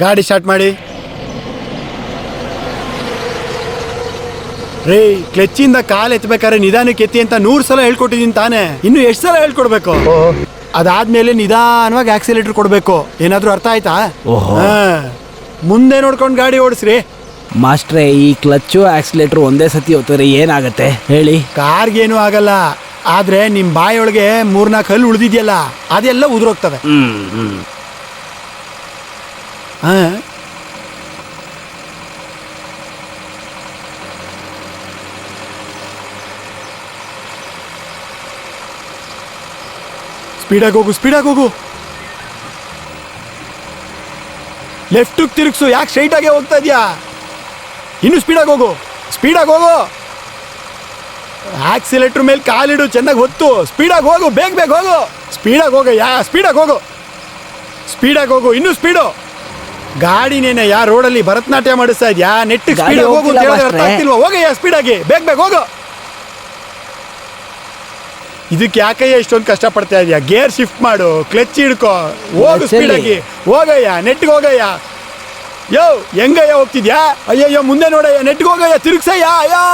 ಗಾಡಿ ಸ್ಟಾರ್ಟ್ ಮಾಡಿ. ರೇ, ಕ್ಲಚ್ಚಿಂದ ಕಾಲ್ ಎತ್ತಬೇಕಾದ್ರೆ ನಿಧಾನಕ್ಕೆ ಎತ್ತಿ ಅಂತ 100 ಸಲ ಹೇಳ್ಕೊಟ್ಟಿದ್ದೀನಿ ತಾನೆ. ಇನ್ನು ಎಷ್ಟು ಸಲ ಹೇಳ್ಕೊಡ್ಬೇಕು? ಅದಾದ್ಮೇಲೆ ನಿಧಾನವಾಗಿ ಆಕ್ಸಿಲೇಟರ್ ಕೊಡ್ಬೇಕು. ಏನಾದ್ರೂ ಅರ್ಥ ಆಯ್ತಾ? ಮುಂದೆ ನೋಡ್ಕೊಂಡು ಗಾಡಿ ಓಡಿಸ್ರಿ. ಮಾಸ್ಟ್ರೇ, ಈ ಕ್ಲಚ್ಚು ಆಕ್ಸಿಲೇಟರ್ ಒಂದೇ ಸತಿ ಹೋಗ್ತಾರೆ ಏನಾಗತ್ತೆ ಹೇಳಿ? ಕಾರ್ಗೇನು ಆಗಲ್ಲ, ಆದ್ರೆ ನಿಮ್ ಬಾಯೊಳಗೆ 3-4 ಹಲ್ಲು ಉಳಿದಿದ್ಯಲ್ಲ, ಅದೆಲ್ಲ ಉದುರೋಗ್ತವೆ. ಸ್ಪೀಡಾಗಿ ಹೋಗು, ಸ್ಪೀಡಾಗಿ ಹೋಗು. ಲೆಫ್ಟ್ ತಿರುಗಿಸು. ಯಾಕೆ ಸ್ಟ್ರೈಟ್ ಆಗೇ ಹೋಗ್ತಾ ಇದೆಯಾ? ಇನ್ನು ಸ್ಪೀಡಾಗಿ ಹೋಗು, ಸ್ಪೀಡಾಗಿ ಹೋಗು. ಆಕ್ಸಿಲೇಟರ್ ಮೇಲೆ ಕಾಲಿಡು, ಚೆನ್ನಾಗಿ ಹೊತ್ತು. ಸ್ಪೀಡಾಗಿ ಹೋಗು, ಬೇಗ ಬೇಗ ಹೋಗು. ಸ್ಪೀಡಾಗಿ ಹೋಗಯ್ಯ, ಸ್ಪೀಡಾಗಿ ಹೋಗು, ಸ್ಪೀಡಾಗಿ ಹೋಗು. ಇನ್ನೂ ಸ್ಪೀಡು. ಗಾಡಿನೇನ ಯಾ ರೋಡಲ್ಲಿ ಭರತನಾಟ್ಯ ಮಾಡಿಸ್ತಾ ಇದ್ಯಾ? ನೆಟ್ ಸ್ಪೀಡಾಗಿ ಹೋಗು ಅಂತ ಹೇಳಿದ್ರೆ ಅರ್ಥ ಆಗ್ತಿಲ್ವಾ? ಹೋಗಯ್ಯ ಸ್ಪೀಡಾಗಿ, ಬೇಗ ಬೇಗ ಹೋಗು. ಇದಕ್ಕೆ ಯಾಕಯ್ಯ ಇಷ್ಟೊಂದು ಕಷ್ಟಪಡ್ತಾ ಇದೆಯಾ? ಗೇರ್ ಶಿಫ್ಟ್ ಮಾಡು, ಕ್ಲಚ್ ಹಿಡ್ಕೋ, ಹೋಗು ಸ್ಪೀಡಾಗಿ. ಹೋಗಯ್ಯ, ನೆಟ್ಗೆ ಹೋಗಯ್ಯ. ಯೋ, ಹೆಂಗಯ್ಯ ಹೋಗ್ತಿದ್ಯಾ? ಅಯ್ಯಯ್ಯೋ, ಮುಂದೆ ನೋಡಯ್ಯ, ನೆಟ್ಗೆ ಹೋಗಯ್ಯ, ತಿರುಗ್ಸಯ್ಯ. ಅಯ್ಯೋ.